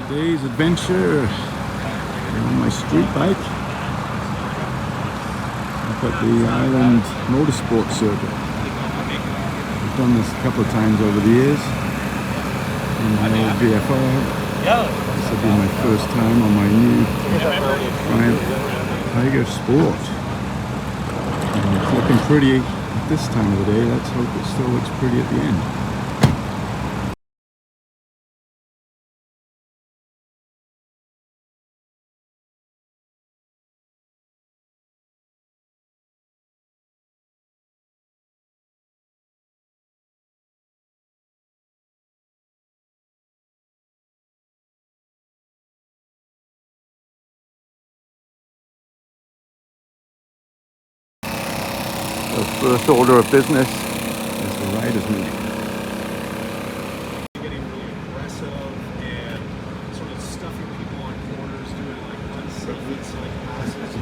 Today's adventure on my street bike up at the Island Motorsport Circuit. I've done this a couple of times over the years in my old VFR. This will be my first time on my new Triumph Tiger Sport. And it's looking pretty at this time of the day. Let's hope it still looks pretty at the end. The first order of business is the riders meeting. Getting really aggressive and sort of stuffing people on corners, doing like unsafe inside passes.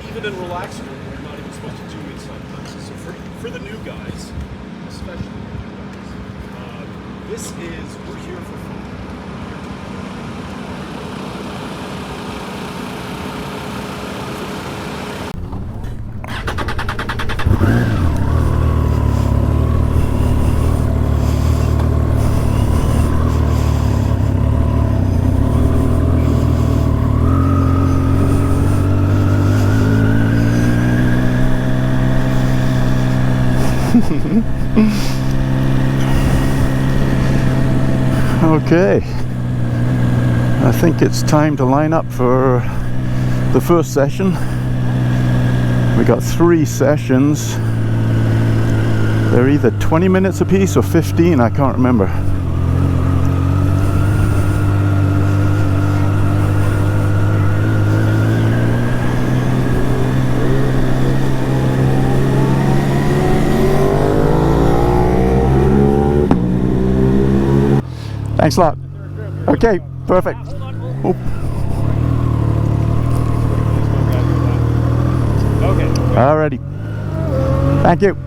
Even in relaxed room, we're not even supposed to do inside passes. So for the new guys, especially the new guys, we're here for fun. Okay, I think it's time to line up for the first session. We got 3 sessions. They're either 20 minutes apiece or 15, I can't remember. Thanks a lot. Okay, perfect. Oh. Okay. Alrighty. Thank you.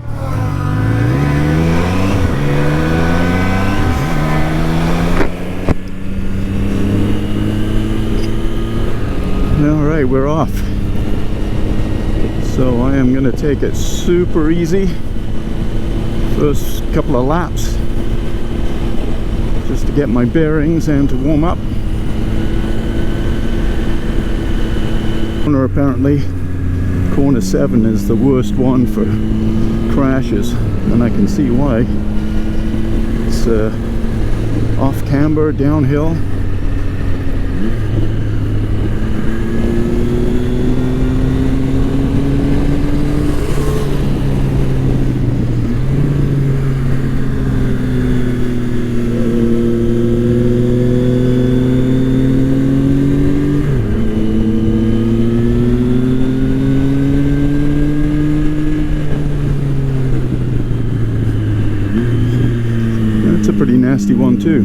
Alright, we're off. So I am going to take it super easy. First couple of laps, just to get my bearings and to warm up. Apparently corner 7 is the worst one for crashes, and I can see why. It's off camber, downhill. Pretty nasty one too.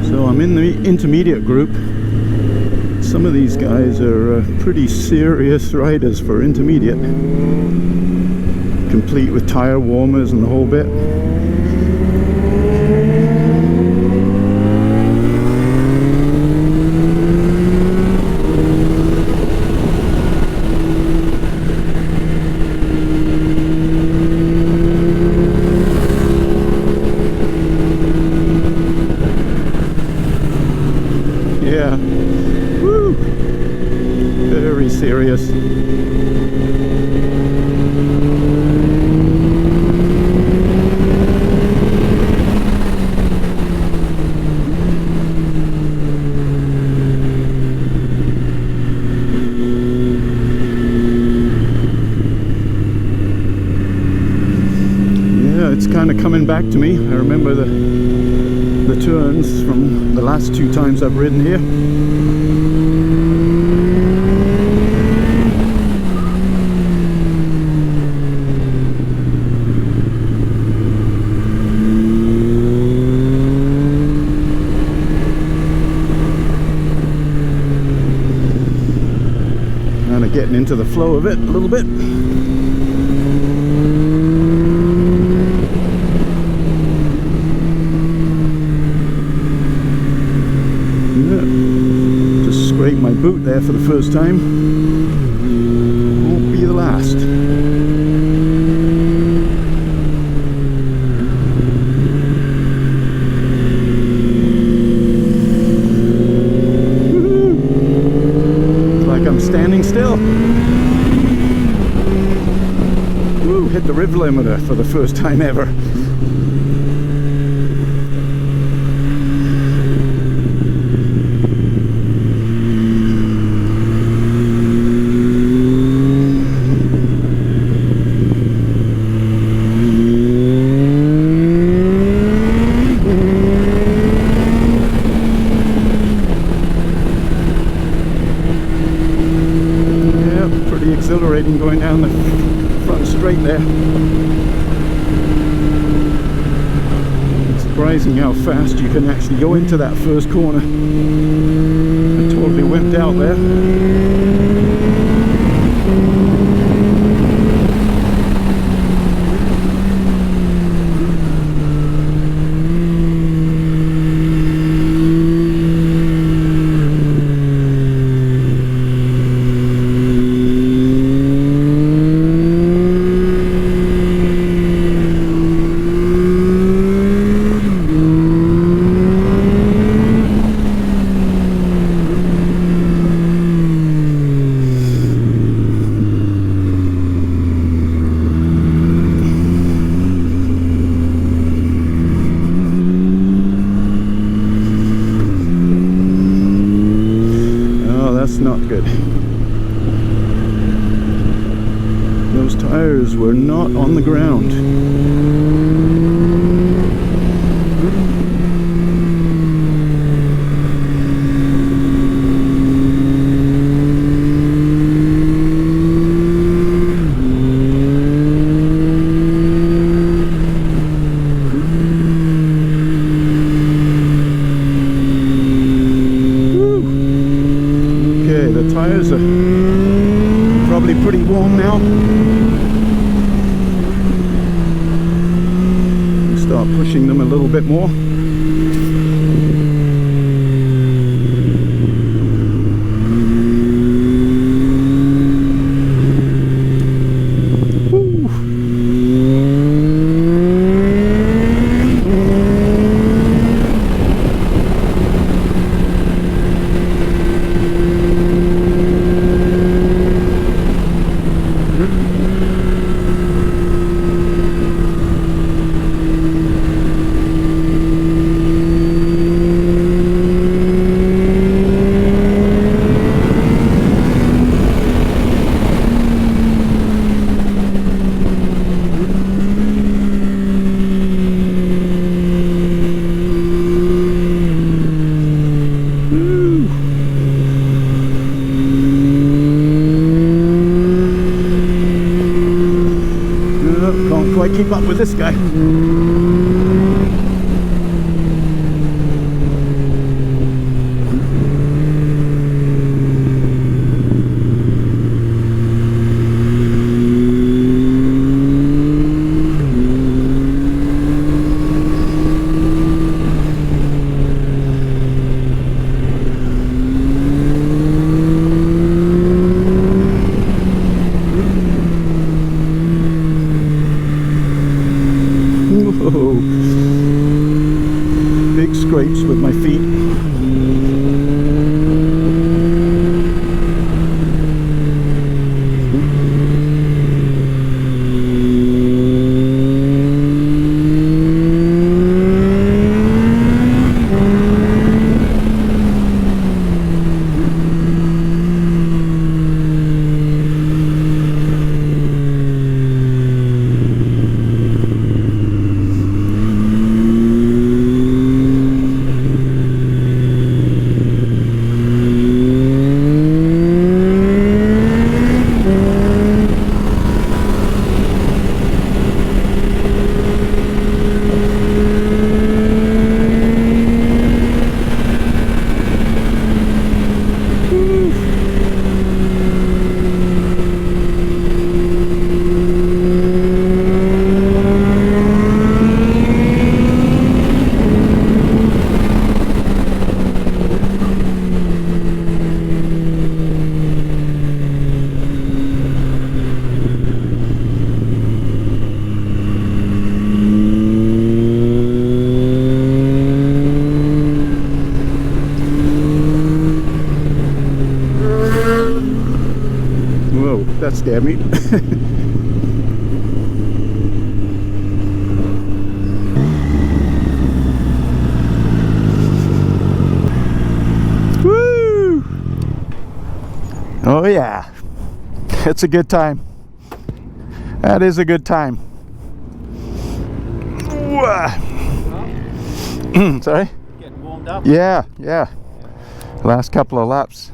So I'm in the intermediate group. Some of these guys are pretty serious riders for intermediate, complete with tire warmers and the whole bit. Yeah, woo, very serious. Yeah, it's kind of coming back to me. I remember the turns from the last 2 times I've ridden here. getting into the flow of it a little bit. Yeah. Just scraped my boot there for the first time. Won't be the last. Standing still. Woo, hit the rev limiter for the first time ever. Exhilarating going down the front straight there. It's surprising how fast you can actually go into that first corner. I totally wimped out there. Not good. Those tires were not on the ground. The tires are probably pretty warm now. Start pushing them a little bit more. Can't quite keep up with this guy. Whoa. Big scrapes with my feet. that scared me. Woo! Oh yeah, it's a good time. That is a good time. Sorry? Getting warmed up. Yeah. Last couple of laps.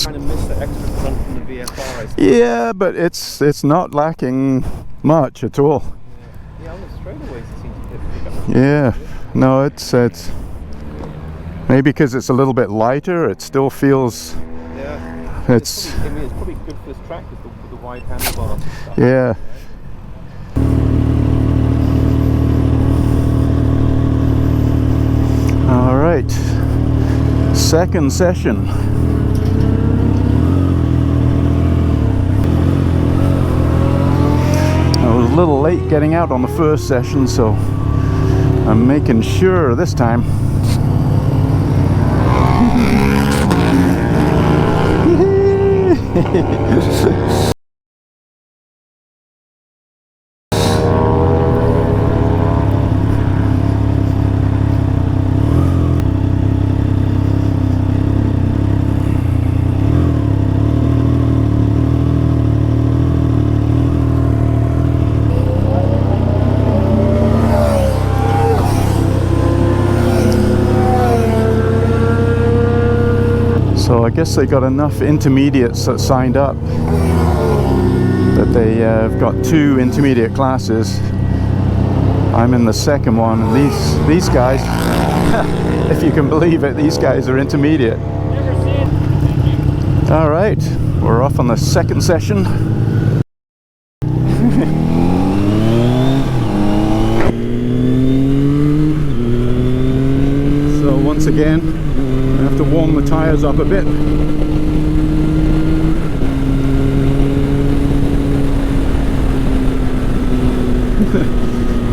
Kind of missed the extra front from the VFR. Yeah, but it's not lacking much at all. Yeah, on the straightaways it seems to pick up. Yeah, no, it's maybe because it's a little bit lighter. It still feels. Yeah. It's probably good for this track with the wide handlebars and stuff. yeah. All right, second session. I was a little late getting out on the first session, so I'm making sure this time. So I guess they got enough intermediates that signed up that they have got 2 intermediate classes. I'm in the second one, and these guys, if you can believe it, these guys are intermediate. All right, we're off on the second session. So once again, I have to warm the tires up a bit. I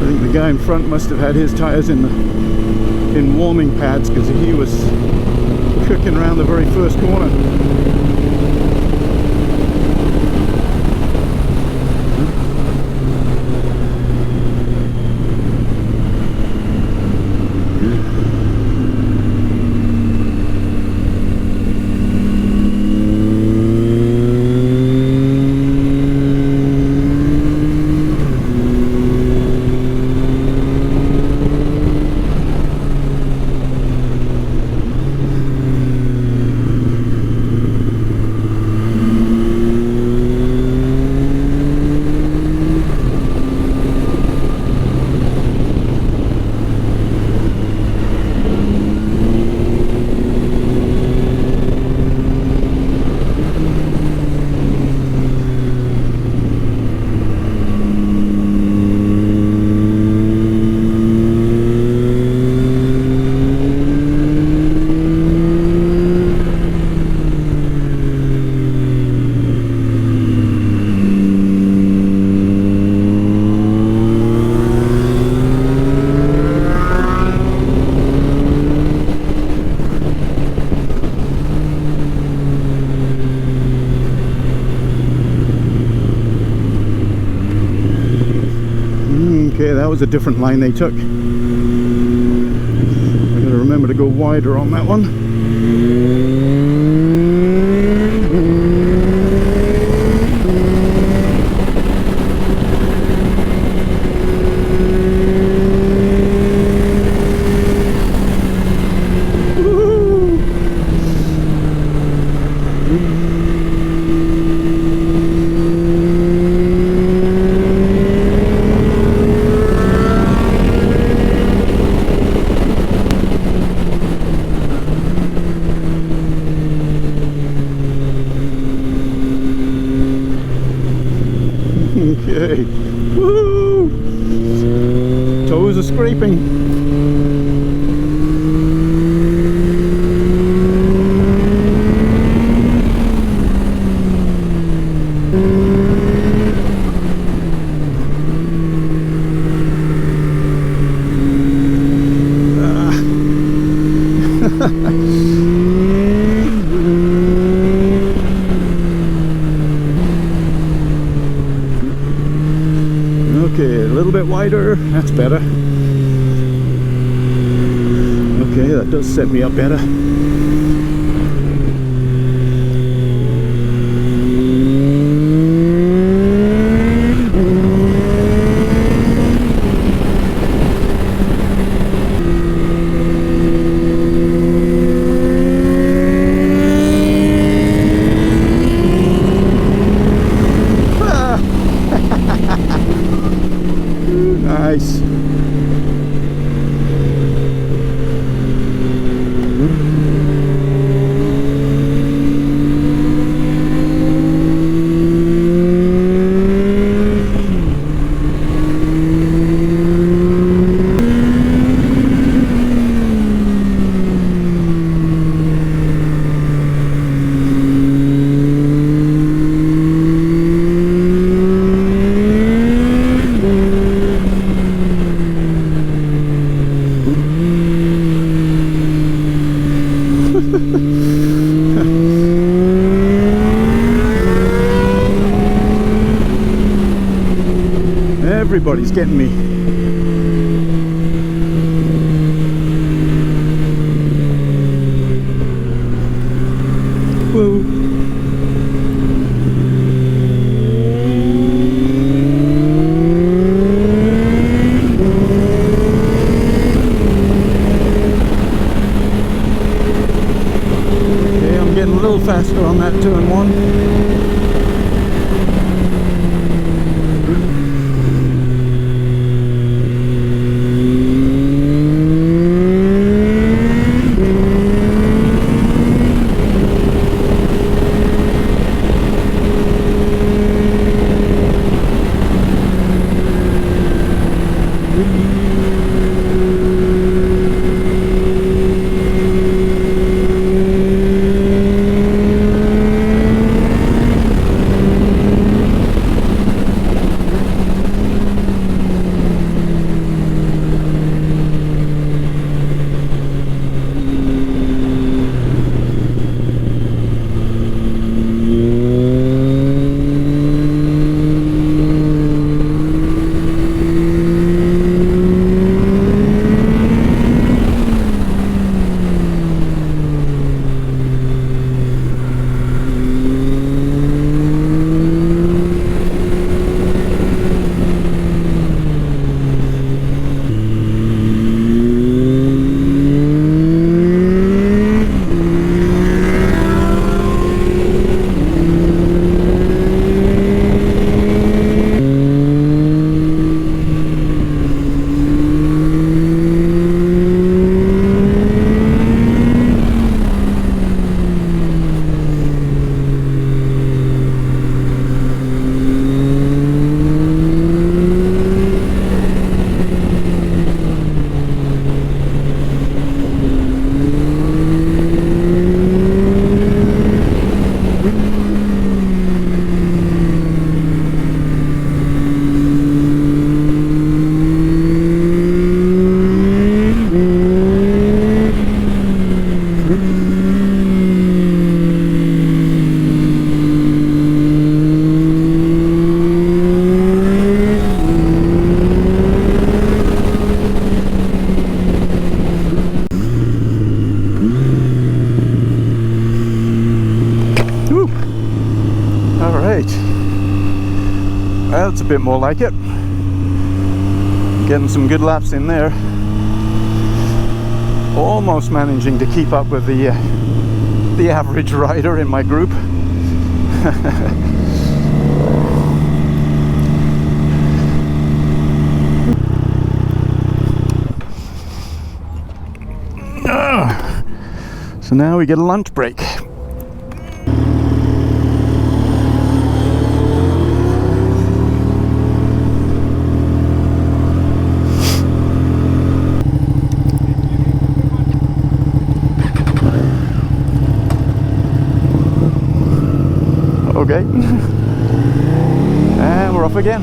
think the guy in front must have had his tires in warming pads, because he was cooking around the very first corner. Okay, that was a different line they took. I gotta remember to go wider on that one. Okay. Woo! Toes are scraping. wider. That's better. Okay, that does set me up better. Nice. Everybody's getting me. Whoa. Okay, I'm getting a little faster on that turn one. Well, it's a bit more like it. Getting some good laps in there. Almost managing to keep up with the average rider in my group. So now we get a lunch break. Okay. And we're off again.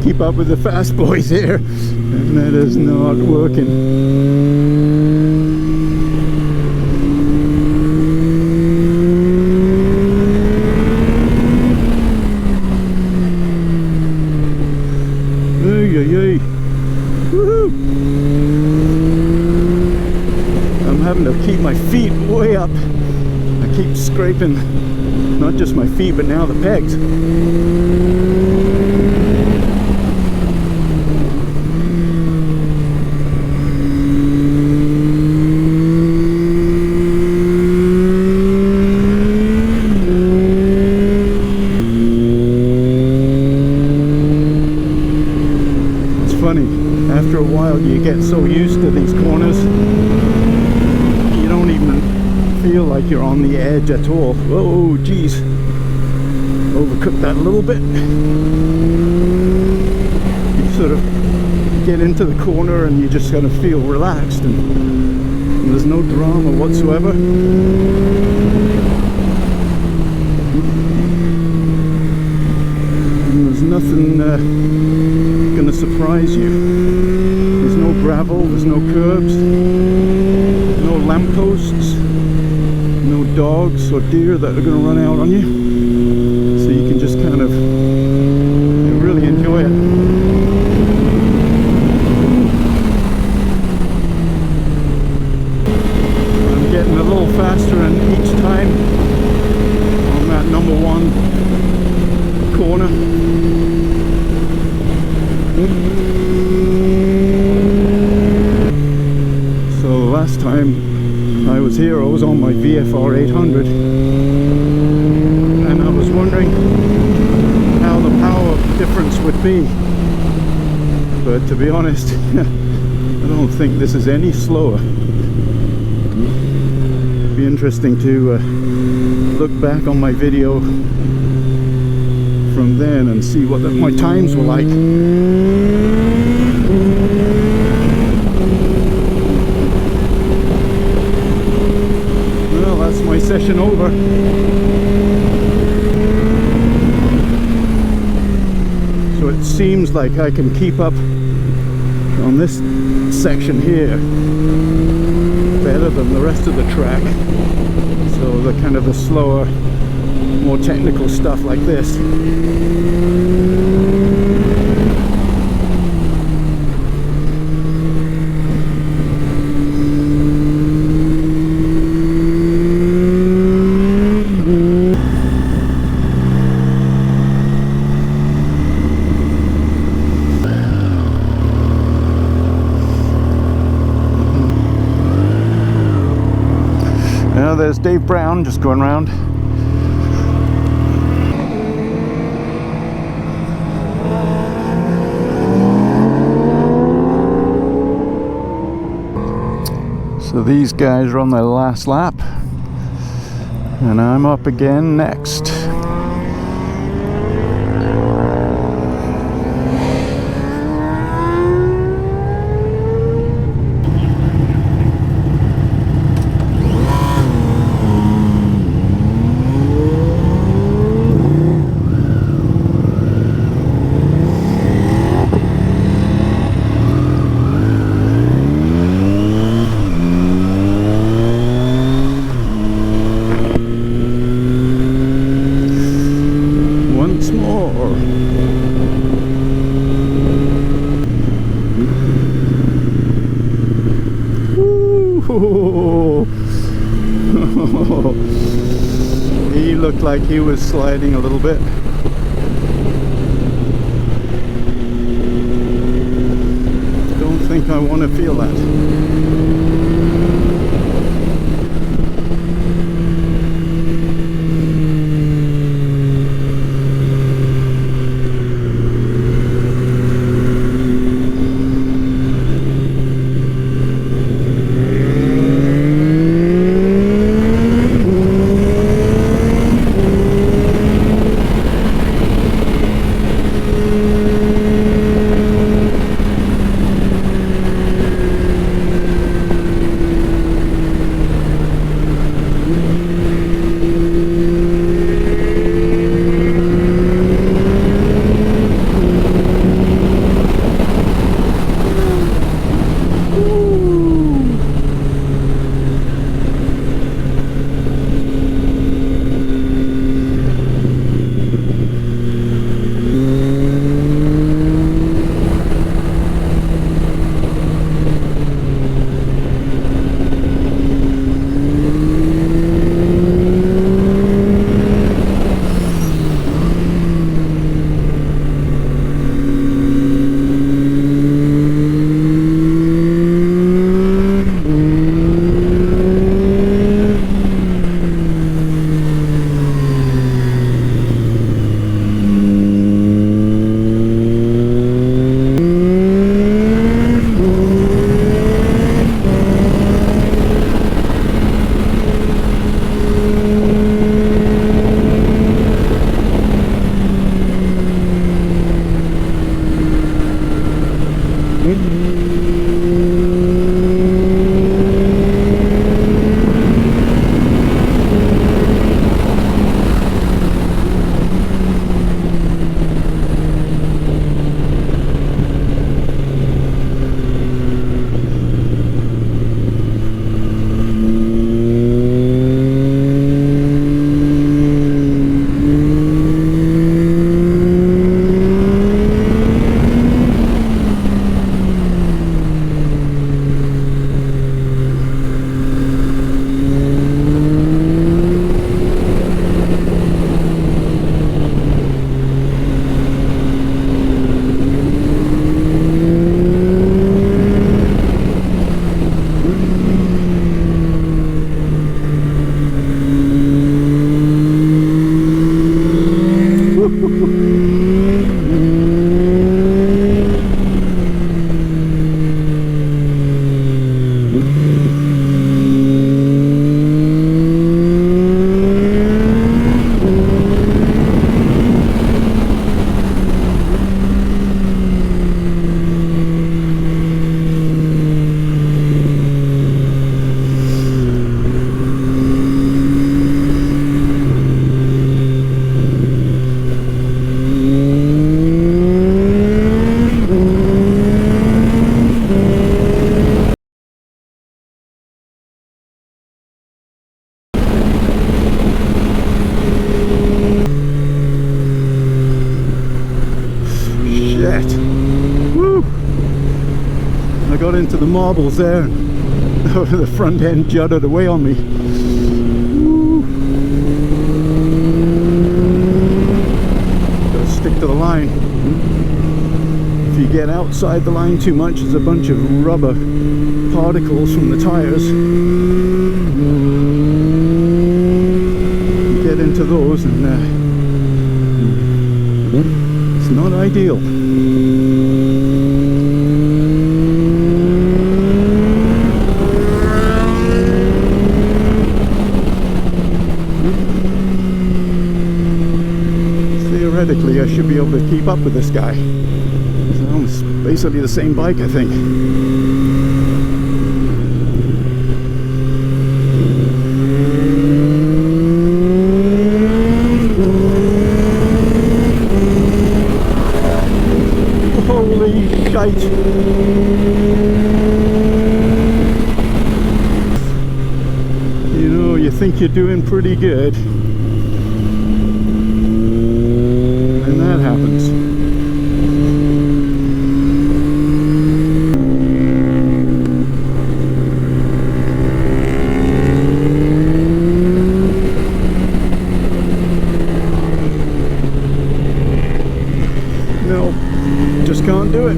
keep up with the fast boys here, and that is not working. I'm having to keep my feet way up. I keep scraping not just my feet, but now the pegs. After a while you get so used to these corners, you don't even feel like you're on the edge at all. Oh geez, overcooked that a little bit. You sort of get into the corner and you just kind of feel relaxed, and there's no drama whatsoever. And there's nothing gonna surprise you. There's no gravel, there's no curbs, no lampposts, no dogs or deer that are gonna run out on you. So you can just kind of really enjoy it. I'm getting a little faster, and each time on that number one corner. So last time I was here, I was on my VFR 800, and I was wondering how the power difference would be. But to be honest, I don't think this is any slower. It'd be interesting to look back on my video from then and see what my times were like. Well, that's my session over. So it seems like I can keep up on this section here better than the rest of the track. So the kind of the slower, more technical stuff like this. Now there's Dave Brown just going around. So these guys are on their last lap, and I'm up again next. He looked like he was sliding a little bit. Don't think I want to feel that. Shit. Woo! I got into the marbles there and the front end jutted away on me. Woo! Gotta stick to the line. If you get outside the line too much, there's a bunch of rubber particles from the tires. You get into those and it's not ideal. Theoretically, I should be able to keep up with this guy. It's almost basically the same bike, I think. Holy shite! You know, you think you're doing pretty good, and that happens. No, just can't do it.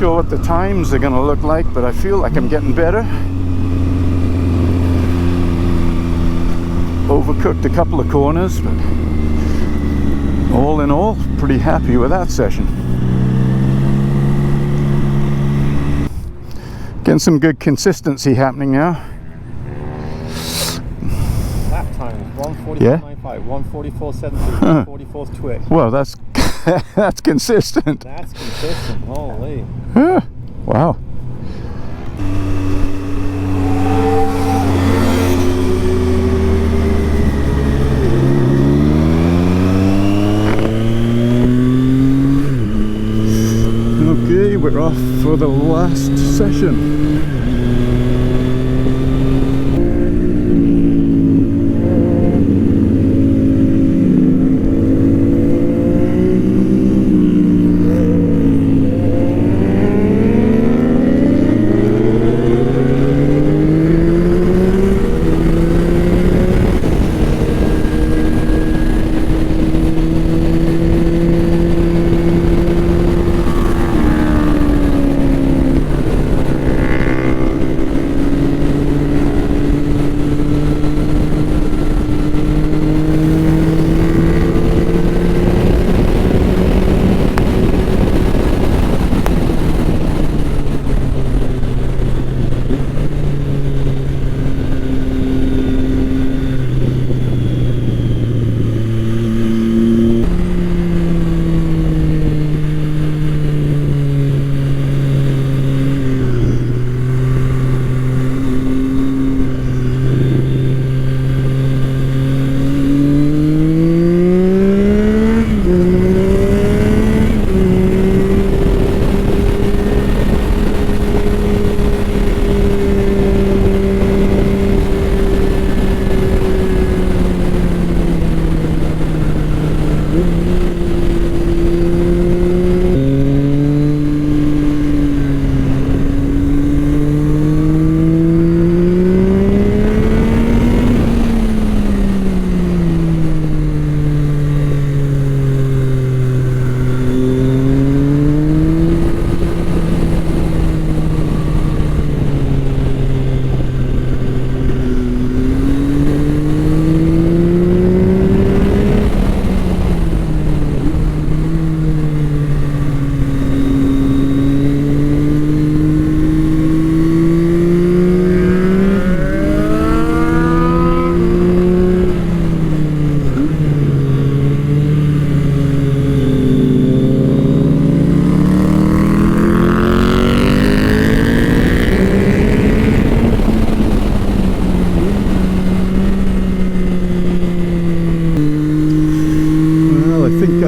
sure what the times are going to look like, but I feel like I'm getting better. Overcooked a couple of corners, but all in all, pretty happy with that session. Getting some good consistency happening now. Lap time is 144.95, Yeah? 144.73, 144th twig. Well, that's that's consistent. That's consistent, holy. Wow. Okay, we're off for the last session.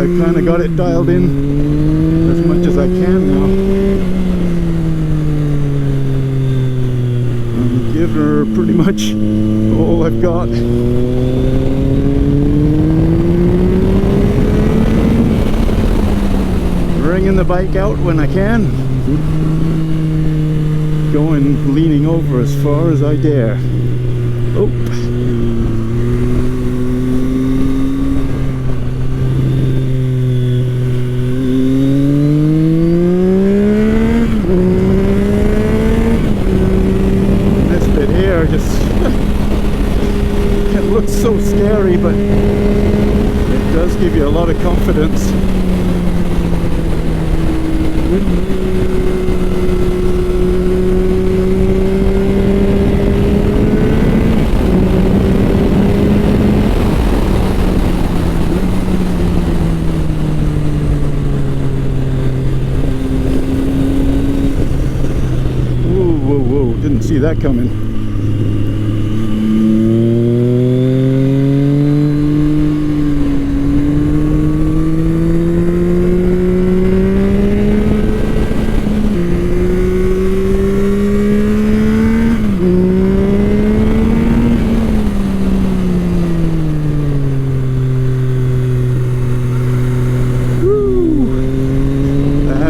Kind of got it dialed in as much as I can now. I'm giving her pretty much all I've got. Bringing the bike out when I can. Going, leaning over as far as I dare. Oh. It looks so scary, but it does give you a lot of confidence. Whoa, whoa, whoa, didn't see that coming.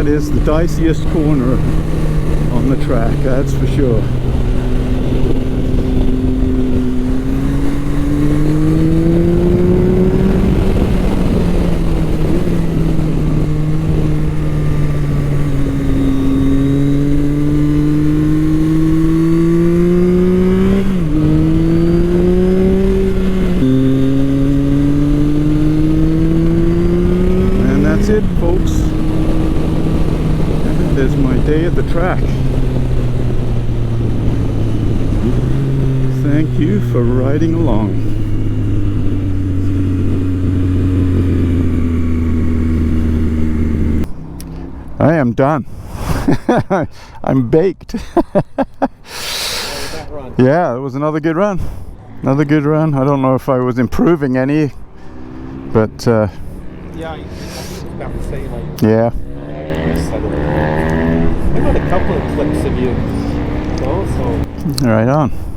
Is the diciest corner on the track, that's for sure. track. Thank you for riding along. I am done. I'm baked. That run. Yeah, it was another good run. Another good run. I don't know if I was improving any, but Yeah, I think it's about the same. Like, yeah. I got a couple of clips of you, though, so Right on.